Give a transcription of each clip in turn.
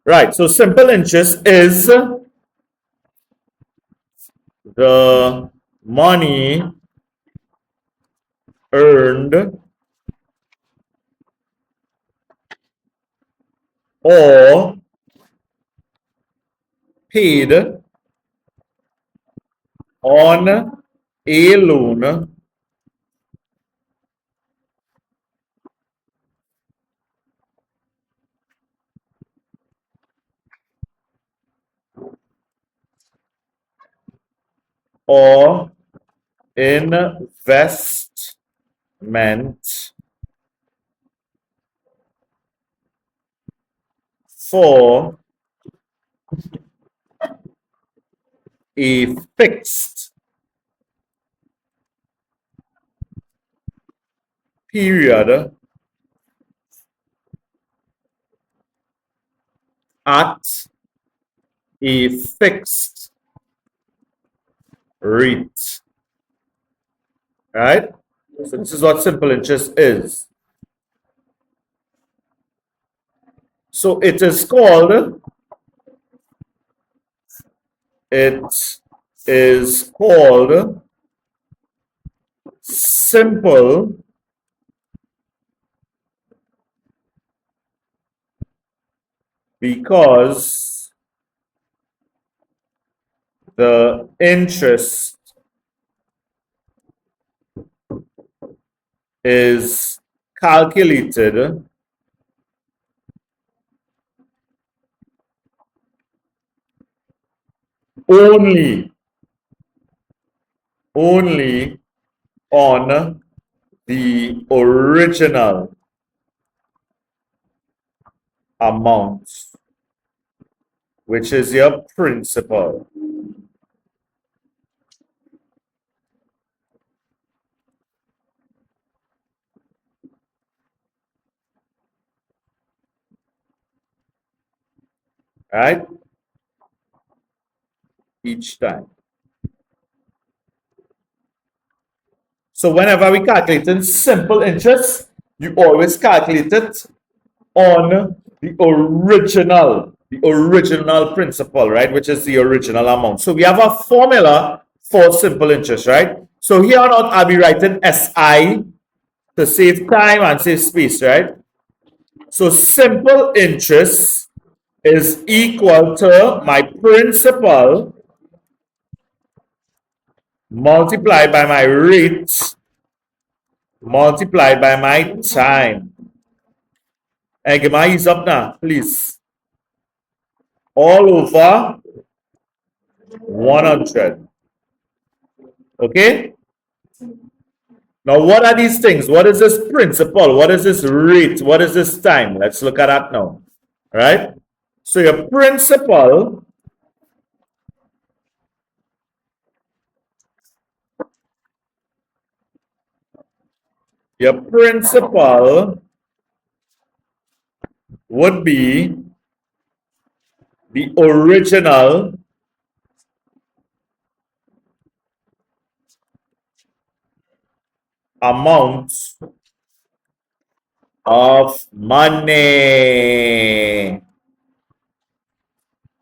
Right, so simple interest is the money earned or paid on a loan or investment for a fixed period at a fixed rate. Right? So this is what simple interest is. So it is called simple because the interest is calculated only on the original amount, which is your principal. Right? Each time. So whenever we calculate in simple interest, you always calculate it on the original principal, right? Which is the original amount. So we have a formula for simple interest, right? So here on out, I'll be writing SI to save time and save space, right? So simple interest is equal to my principal multiplied by my rate multiplied by my time. And get my ease up now, please. All over 100. Okay? Now, what are these things? What is this principal? What is this rate? What is this time? Let's look at that now. Right? So your principal would be the original amount of money.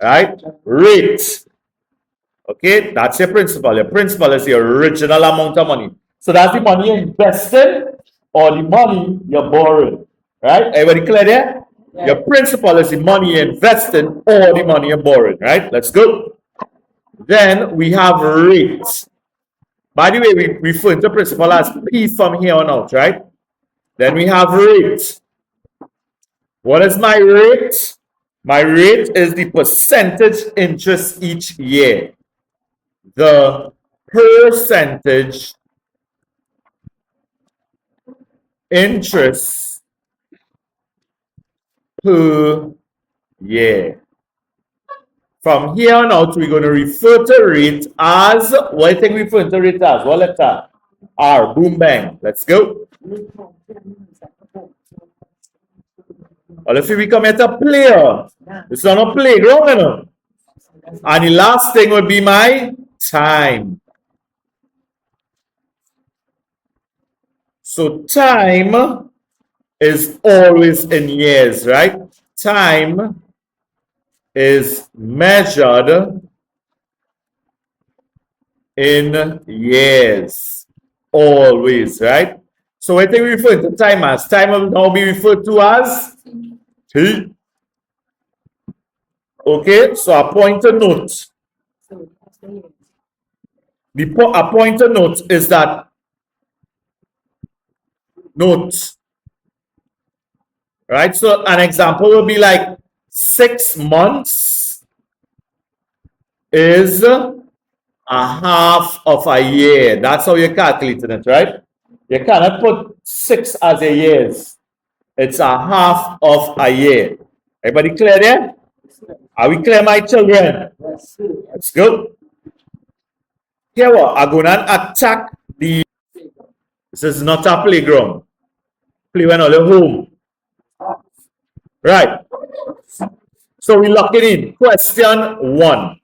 Right? Rate. Okay, that's your principal. Your principal is the original amount of money. So that's the money you're investing or the money you're borrowing. Right? Everybody clear there? Yeah. Your principal is the money you're investing or the money you're borrowing. Right? Let's go. Then we have rates. By the way, we refer to principal as P from here on out, right? Then we have rate. What is my rate? My rate is the percentage interest each year. The percentage interest per year. From here on out, we're going to refer to rate as, what do you think we refer to rate as? What letter? R. Boom, bang. Let's go. Well, if we come at a player, it's not a playground, you know. And the last thing would be my time. So time is always in years, right? Time is measured in years. Always, right? So when we refer to time as, time will now be referred to as T. Okay, so a pointer note. A pointer note is that note. Right? So an example will be like 6 months is a half of a year. That's how you're calculating it, right? You cannot put 6 as a years. It's a half of a year. Everybody clear there? Are we clear, my children? That's good. Here what? I'm going to attack the... This is not a playground. Play when all home. Right. So we lock it in. Question 1.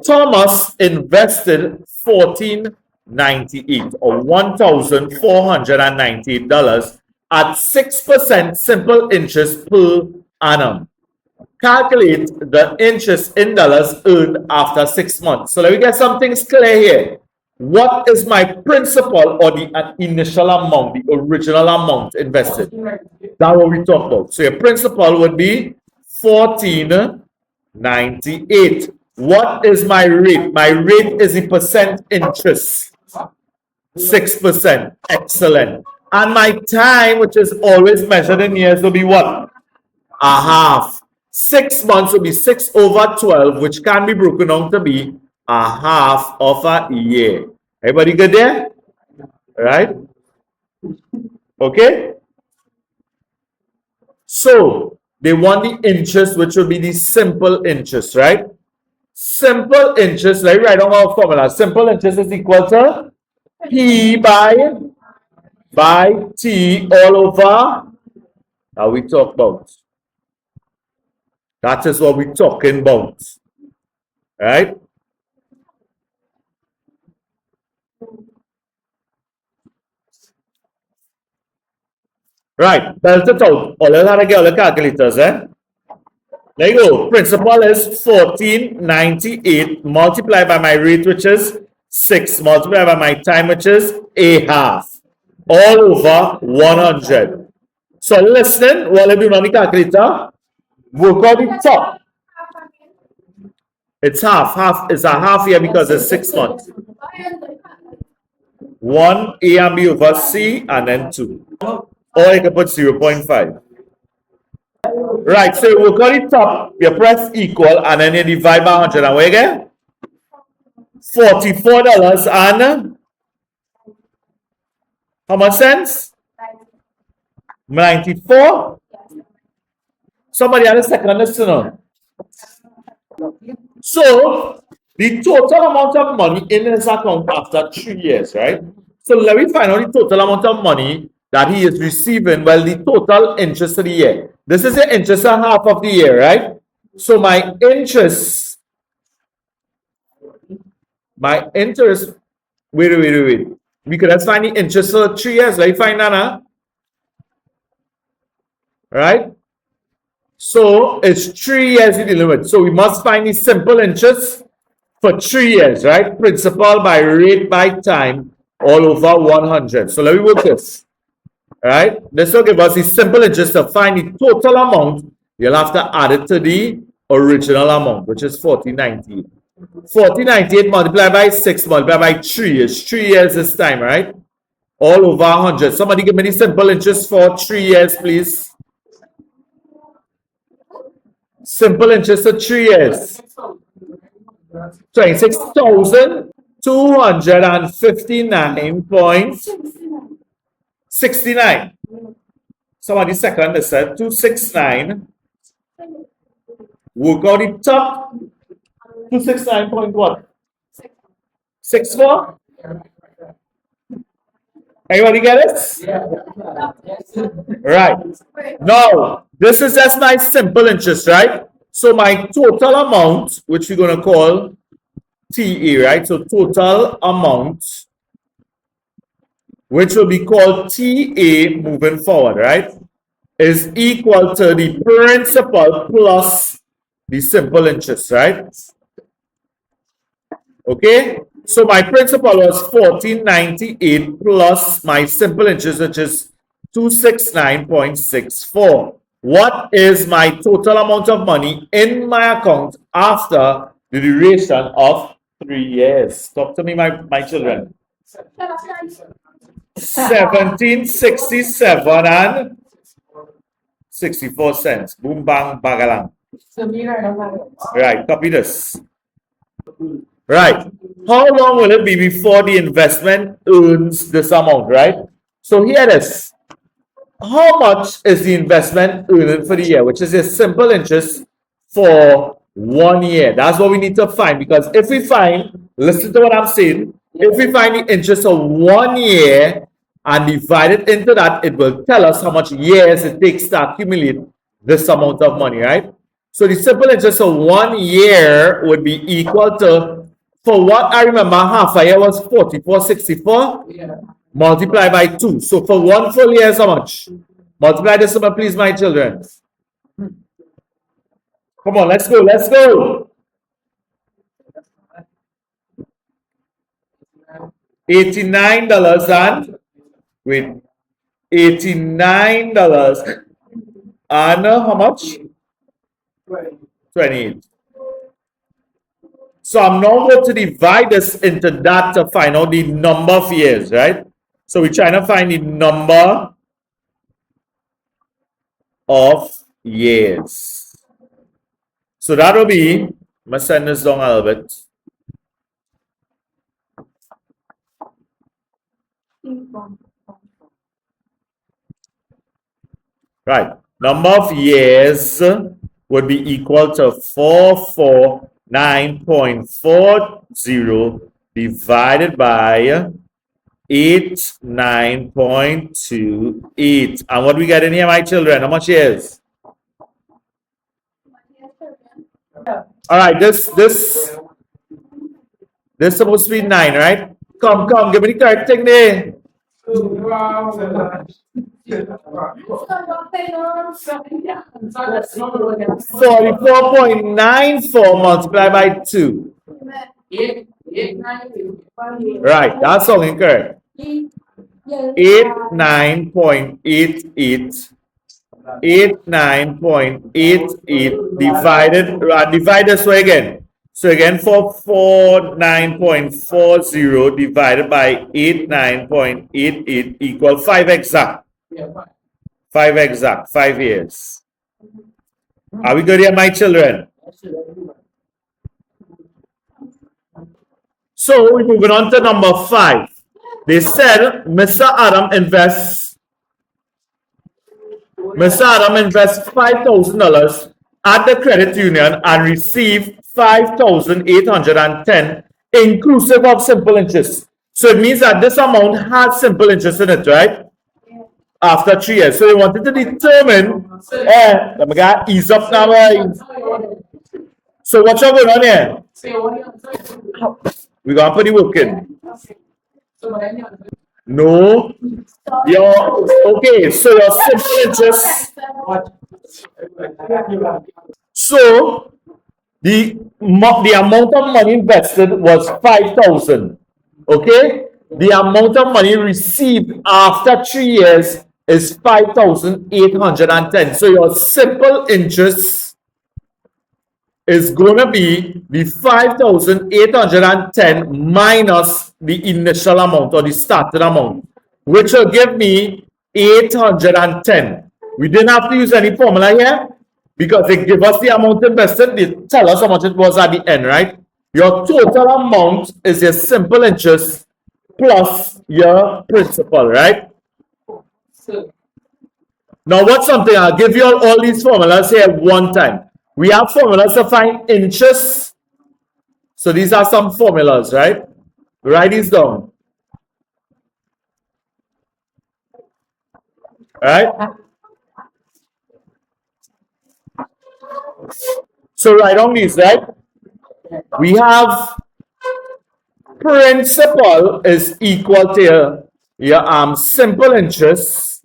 Thomas invested $1,498 or $1,498 at 6% simple interest per annum. Calculate the interest in dollars earned after 6 months. So let me get some things clear here. What is my principal or the initial amount, the original amount invested? That's what we talk about. So your principal would be $1,498. What is my rate? My rate is the percent interest. 6%. Excellent. And my time, which is always measured in years, will be what? A half. 6 months will be 6 over 12, which can be broken down to be a half of a year. Everybody good there? Right? Okay? So, they want the interest, which will be the simple interest, right? Simple interest, let me write down our formula. Simple interest is equal to P by T all over. Now we talk about. That is what we're talking about. Right? Right. Belt it out. All you have to get all the calculators, eh? There you go. Principal is 1498 multiplied by my rate, which is 6, multiplied by my time, which is a half. All over 100. So listen, while I do on the calculator, work out the top. It's half. Half is a half here because it's 6 months. 1 A and B over C and then 2. Or you can put 0.5. Right, so you work on the top, you press equal, and then you divide by 100. And what you get? $44 and how much cents? 94? Somebody had a second listener. So, the total amount of money in his account after 3 years, right? So, let me find out the total amount of money that he is receiving, well, the total interest of the year. This is the interest of half of the year, right? So my interest, wait. We could let's find the interest for 3 years. Let me find that, huh? Right? So it's 3 years in the limit. So we must find the simple interest for 3 years, right? Principal by rate by time all over 100. So let me work this. Right? This will give us the simple interest to find the total amount. You'll have to add it to the original amount, which is 1498. 1498 multiplied by 6 multiplied by 3 is 3 years this time, right? All over 100. Somebody give me the simple interest for 3 years, please. Simple interest for 3 years. 26,259.69. Somebody second this said 269. Work out the top. 269 point what? 64? Anybody get it? Right. Now, this is just my simple interest, right? So my total amount, which we're going to call TA, right? So total amount, which will be called TA moving forward, right? Is equal to the principal plus the simple interest, right? Okay, so my principal was 1498 plus my simple interest, which is 269.64. What is my total amount of money in my account after the duration of 3 years? Talk to me, my children. 1767 and 64 cents. Boom, bang, bagalang. Right, copy this. Right. How long will it be before the investment earns this amount, right? So here it is. How much is the investment earning for the year, which is a simple interest for 1 year? That's what we need to find, because if we find, listen to what I'm saying, if we find the interest of 1 year and divide it into that, it will tell us how much years it takes to accumulate this amount of money, right? So the simple interest of 1 year would be equal to, for what I remember, half a year was 44.64. Yeah. Multiply by 2. So for 1 full year is how much? Multiply this number, please, my children. Come on, let's go, let's go. $89 and wait, $89 and how much? 28. So I'm now going to divide this into that to find out the number of years, right? So we're trying to find the number of years. So that will be, I'm going to send this down a little bit. Right. Number of years would be equal to 449.40 divided by 89.28. And what do we get in here, my children? How much years? All right, this supposed to be 9, right? Come, give me the correct thing there. 44.94 multiplied by 2. Right, that's all incorrect. 89.88. 89.88 divide this way again. So again, 449.40 divided by 89.88 equal 5 exact. 5 exact, 5 years. Are we good here, my children? So we're moving on to number 5. They said Mr. Adam invests $5,000 at the credit union and receive 5,810 inclusive of simple interest. So it means that this amount has simple interest in it, right? After 3 years. So they wanted to determine, let me get ease up now. So what's going on here? We're going to put the work in. No. Okay, so your simple interest. So the amount of money invested was 5,000. Okay? The amount of money received after 3 years is 5,810. So your simple interest is going to be the 5,810 minus the initial amount or the starting amount, which will give me 810. We didn't have to use any formula here because they give us the amount invested. They tell us how much it was at the end, right? Your total amount is your simple interest plus your principal, right? Now, what's something? I'll give you all these formulas here one time. We have formulas to find interest. So these are some formulas, right? Write these down. Right? So write down these, right? We have principal is equal to your simple interest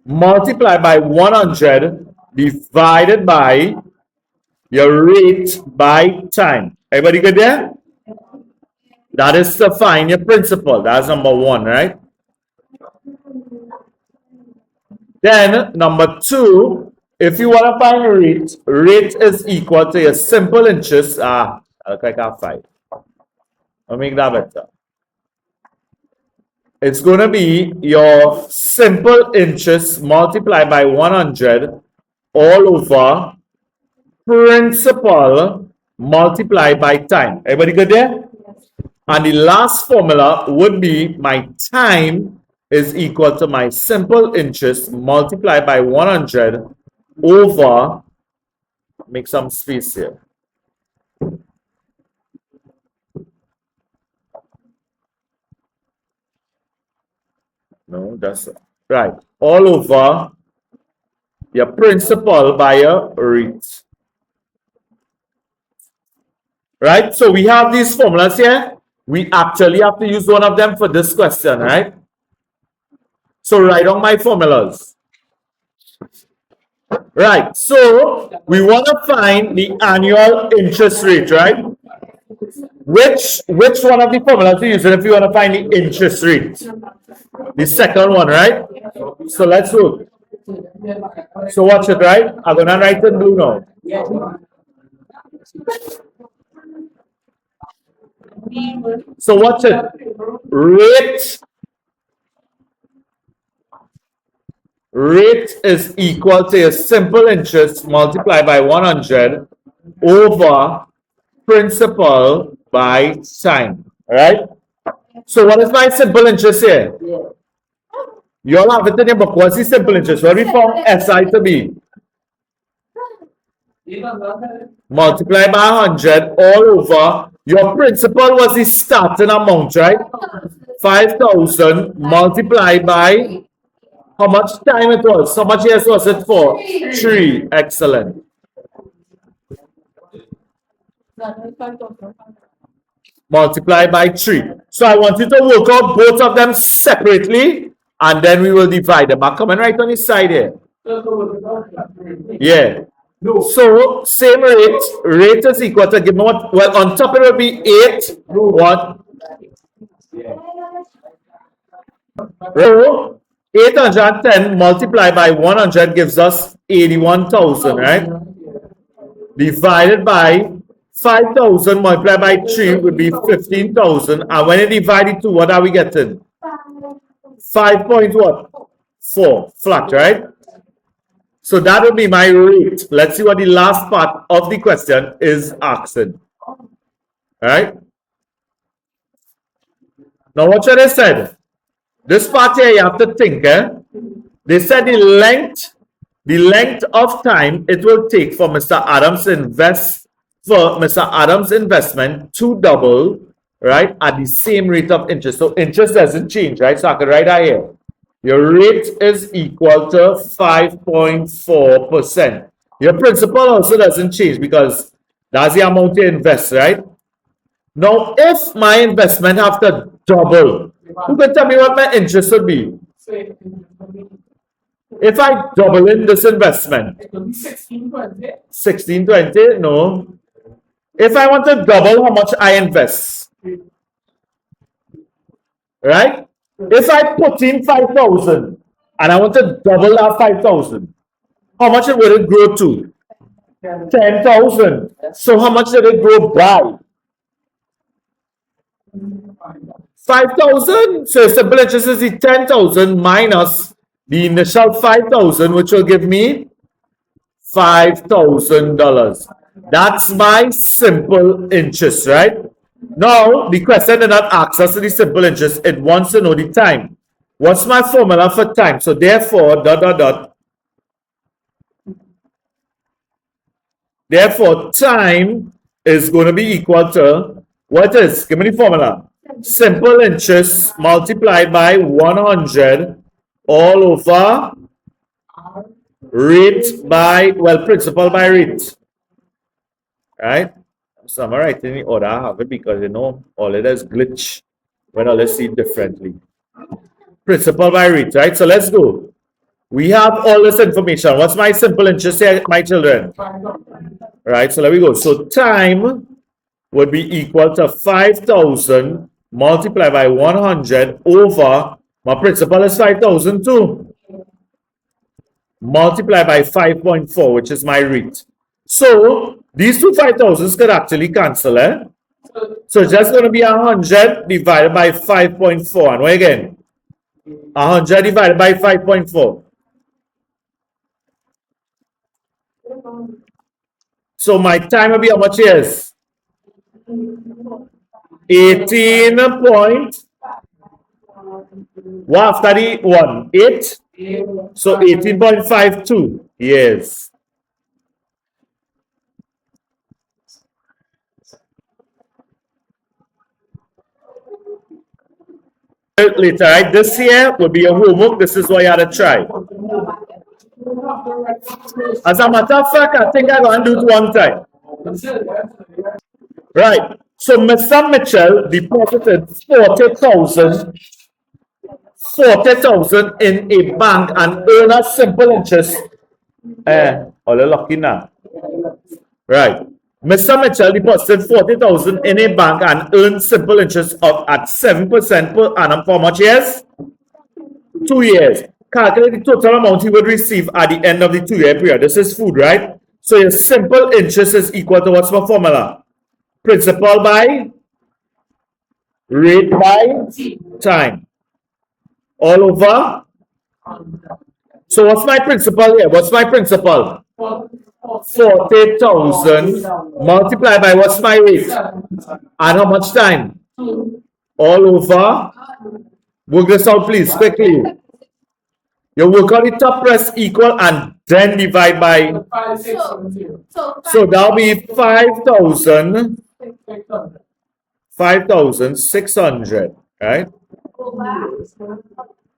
multiplied by 100 divided by your rate by time. Everybody good there? That is to find your principal. That's number one, right? Then number two, if you want to find rate, rate is equal to your simple interest. I look like I have 5. I'll make that better. It's going to be your simple interest multiplied by 100 all over principal multiplied by time. Everybody good there? And the last formula would be my time is equal to my simple interest multiplied by 100 over, make some space here. No, that's right. All over your principal by your rate. Right? So we have these formulas here. We actually have to use one of them for this question, right? So write down my formulas. Right. So we want to find the annual interest rate, right? Which one of the formulas you use if you want to find the interest rate? The second one, right? So let's look. So watch it, right? I'm gonna write in blue now. So watch it. Rate is equal to a simple interest multiplied by 100 over principal by time. Right? So what is my simple interest here? You all have it in your book. What's the simple interest? What we found SI to be? Multiply by 100 all over. Your principal was the starting amount, right? 5,000 multiplied by how much time it was? How much years was it for? 3. Excellent. Multiply by 3. So I want you to work out both of them separately and then we will divide them. I'm coming right on this side here. Yeah. So same rate. Rate is equal to, give me what? Well, on top it will be 8. What? So 810 multiplied by 100 gives us 81,000, right? Divided by 5,000 multiplied by 3 would be 15,000. And when you divide it to what are we getting? 5.4 flat, right? So that would be my rate. Let's see what the last part of the question is asking. All right? Now watch what they said. This part here you have to think. They said the length of time it will take for Mr. Adams investment to double, right, at the same rate of interest. So interest doesn't change, right? So I can write that here. Your rate is equal to 5.4%. Your principal also doesn't change because that's the amount you invest, right? Now, if my investment have to double, who can tell me what my interest would be? If I double in this investment, 1620? No. If I want to double how much I invest, right? If I put in 5,000 and I want to double that 5,000, how much would it grow to? 10,000. So how much did it grow by? 5,000. So simple interest is the 10,000 minus the initial 5,000, which will give me $5,000. That's my simple interest, right? Now, the question did not ask us the simple interest. It wants to know the time. What's my formula for time? So therefore, Therefore, time is going to be equal to, what is? Give me the formula. Simple interest multiplied by 100 all over rate by, well, principal by rate. Right? So I'm writing the order I have it because you know all it is glitch when all see it differently. Principal by rate, right? So let's go. We have all this information. What's my simple interest here, my children? Right, so there we go. So time would be equal to 5,000 multiplied by 100 over, my principal is 5,000 too, multiplied by 5.4, which is my rate. So these two 5,000s could actually cancel, eh? So it's just going to be 100 divided by 5.4. And what again? 100 divided by 5.4. So my time will be how much years? 18 point. What after the 1? 8? So 18.52 years. Later, right? This here will be your homework. This is what you had to try. As a matter of fact, I think I'm going to do it one time. Right. So Mr. Mitchell deposited 40,000 in a bank and earn a simple interest. All lucky now. Right. Mr. Mitchell deposited 40,000 in a bank and earned simple interest of at 7% per annum for how much years? 2 years. Calculate the total amount he would receive at the end of the 2-year period. This is food, right? So your simple interest is equal to what's my formula? Principal by rate by time. All over. So what's my principal here? What's my principal? 40,000 multiplied by what's my rate? And how much time? All over. Work this out, please, quickly. You work on the top, press equal, and then divide by. So that'll be 5,600, right?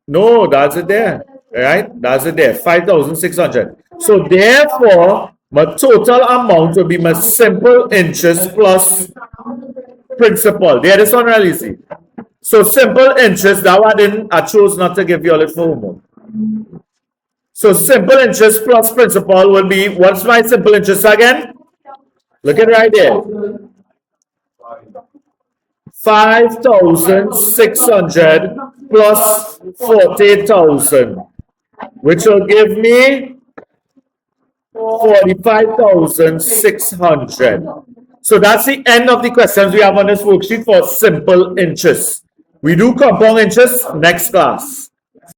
No, that's it there, right? That's it there, 5,600. So therefore, my total amount will be my simple interest plus principal. There, this one really easy. So simple interest, that one I chose not to give you a little homework. So simple interest plus principal will be, what's my simple interest again? Look at right there. 5,600 plus 40,000, which will give me 45,600. So that's the end of the questions we have on this worksheet for simple interest. We do compound interest next class.